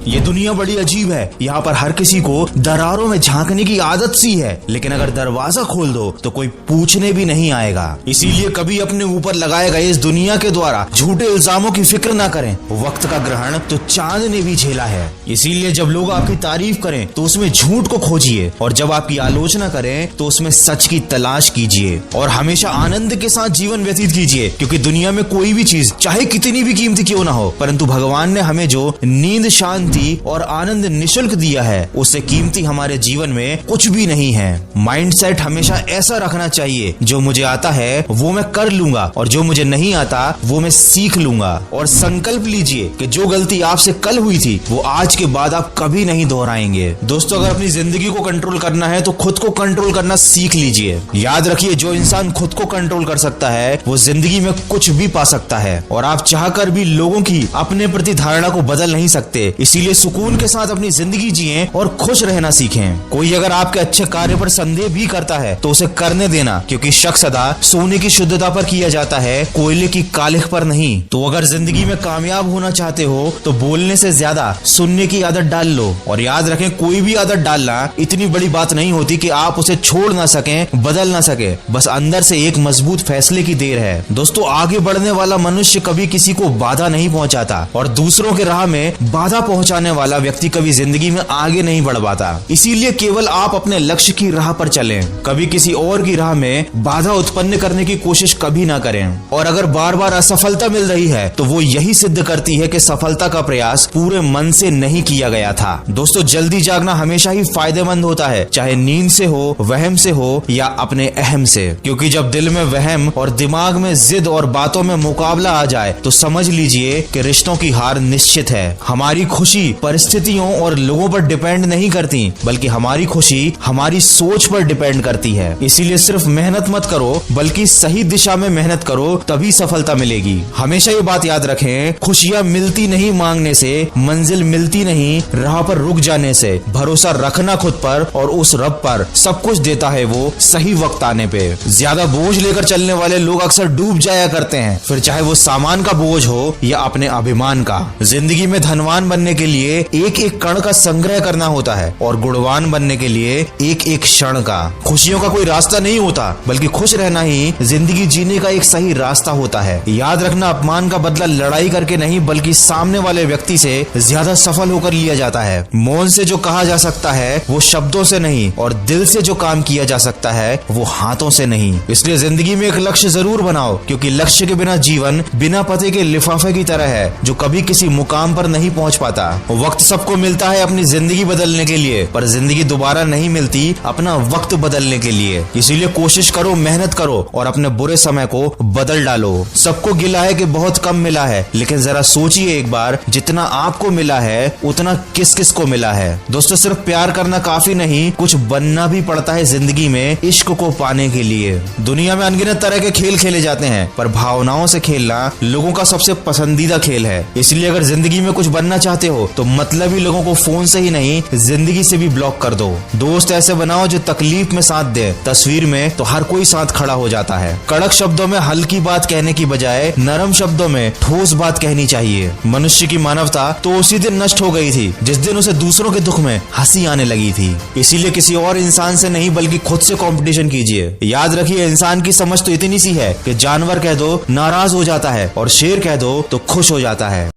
ये दुनिया बड़ी अजीब है। यहाँ पर हर किसी को दरारों में झांकने की आदत सी है, लेकिन अगर दरवाजा खोल दो तो कोई पूछने भी नहीं आएगा। इसीलिए कभी अपने ऊपर लगाए गए इस दुनिया के द्वारा झूठे इल्जामों की फिक्र ना करें। वक्त का ग्रहण तो चांद ने भी झेला है। इसीलिए जब लोग आपकी तारीफ करें तो उसमें झूठ को खोजिए, और जब आपकी आलोचना करें तो उसमें सच की तलाश कीजिए। और हमेशा आनंद के साथ जीवन व्यतीत कीजिए, क्योंकि दुनिया में कोई भी चीज चाहे कितनी भी कीमती क्यों ना हो, परंतु भगवान ने हमें जो नींद, शांति और आनंद निःशुल्क दिया है, उससे कीमती हमारे जीवन में कुछ भी नहीं है। माइंडसेट हमेशा ऐसा रखना चाहिए, जो मुझे आता है वो मैं कर लूंगा, और जो मुझे नहीं आता वो मैं सीख लूंगा। और संकल्प लीजिए कि जो गलती आपसे कल हुई थी वो आज के बाद आप कभी नहीं दोहराएंगे। दोस्तों, अगर अपनी जिंदगी को कंट्रोल करना है तो खुद को कंट्रोल करना सीख लीजिए। याद रखिए, जो इंसान खुद को कंट्रोल कर सकता है वो जिंदगी में कुछ भी पा सकता है, और आप चाहकर भी लोगों की अपने प्रति धारणा को बदल नहीं सकते। इसीलिए सुकून के साथ अपनी जिंदगी जिएं और खुश रहना सीखें। कोई अगर आपके अच्छे कार्य पर संदेह भी करता है तो उसे करने देना, क्योंकि शक सदा सोने की शुद्धता पर किया जाता है, कोयले की कालिख पर नहीं। तो अगर जिंदगी में कामयाब होना चाहते हो तो बोलने से ज्यादा सुनने की आदत डाल लो। और याद रखें, कोई भी आदत डालना इतनी बड़ी बात नहीं होती कि आप उसे छोड़ ना सकें, बदल ना सके। बस अंदर से एक मजबूत फैसले की देर है। दोस्तों, आगे बढ़ने वाला मनुष्य कभी किसी को बाधा नहीं पहुंचाता, और दूसरों के राह में बाधा पहुंचाने वाला व्यक्ति कभी जिंदगी में आगे नहीं बढ़ पाता। इसीलिए केवल आप अपने लक्ष्य की राह पर चलें, कभी किसी और की राह में बाधा उत्पन्न करने की कोशिश कभी ना करें। और अगर बार बार असफलता मिल रही है तो वो यही सिद्ध करती है कि सफलता का प्रयास पूरे मन से नहीं किया गया था। दोस्तों, जल्दी जागना हमेशा ही फायदेमंद होता है, चाहे नींद से हो, वहम से हो या अपने अहम से। क्योंकि जब दिल में वहम और दिमाग में जिद और बातों में मुकाबला आ जाए तो समझ लीजिए कि रिश्तों की हार निश्चित है। हमारी खुशी परिस्थितियों और लोगों पर डिपेंड नहीं करती, बल्कि हमारी खुशी हमारी सोच पर डिपेंड करती है। इसीलिए सिर्फ मेहनत मत करो, बल्कि सही दिशा में मेहनत करो, तभी सफलता मिलेगी। हमेशा ये बात याद रखें, खुशियाँ मिलती नहीं मांगने से, मंजिल मिलती नहीं राह पर रुक जाने से। भरोसा रखना खुद पर, और उस रब पर सब कुछ देता है वो सही वक्त आने पे। ज्यादा बोझ लेकर चलने वाले लोग अक्सर डूब जाया करते हैं, फिर चाहे वो सामान का बोझ हो या अपने अभिमान का। जिंदगी में धनवान बनने के लिए एक एक कण का संग्रह करना होता है, और गुणवान बनने के लिए एक एक क्षण का। खुशियों का कोई रास्ता नहीं होता, बल्कि खुश रहना ही जिंदगी जीने का एक सही रास्ता होता है। याद रखना, अपमान का बदला लड़ाई करके नहीं, बल्कि सामने वाले व्यक्ति से ज्यादा सफल होकर लिया जाता है। मौन से जो कहा जा सकता है वो शब्दों से नहीं, और दिल से जो काम किया जा सकता है वो हाथों से नहीं। इसलिए जिंदगी में एक लक्ष्य जरूर बनाओ, क्योंकि लक्ष्य के बिना जीवन बिना पते के लिफाफे की तरह है, जो कभी किसी मुकाम पर नहीं पहुंच पाता। वक्त सबको मिलता है अपनी जिंदगी बदलने के लिए, पर जिंदगी दोबारा नहीं मिलती अपना वक्त बदलने के लिए। इसीलिए कोशिश करो, मेहनत करो, और अपने बुरे समय को बदल डालो। सबको गिला है कि बहुत कम मिला है, लेकिन जरा सोचिए एक बार, जितना आपको मिला है उतना किस किस को मिला है। दोस्तों, सिर्फ प्यार करना काफी नहीं, कुछ बनना भी पड़ता है जिंदगी में इश्क को पाने के लिए। दुनिया में अनगिनत तरह के खेल खेले जाते हैं, पर भावनाओं से खेलना लोगों का सबसे पसंदीदा खेल है। इसलिए अगर जिंदगी में कुछ बनना चाहते हो तो मतलबी लोगों को फोन से ही नहीं, जिंदगी से भी ब्लॉक कर दो। दोस्त ऐसे बनाओ जो तकलीफ में साथ दे, तस्वीर में तो हर कोई साथ खड़ा हो जाता है। कड़क शब्दों में हल्की बात कहने की बजाय नरम शब्दों में ठोस बात कहनी चाहिए। मनुष्य की मानवता तो उसी दिन नष्ट हो गई थी जिस दिन उसे दूसरों के दुख में हंसी आने लगी थी। इसीलिए किसी और इंसान से नहीं, बल्कि खुद से कंपटीशन कीजिए। याद रखिए, इंसान की समझ तो इतनी सी है कि जानवर कह दो नाराज हो जाता है, और शेर कह दो तो खुश हो जाता है।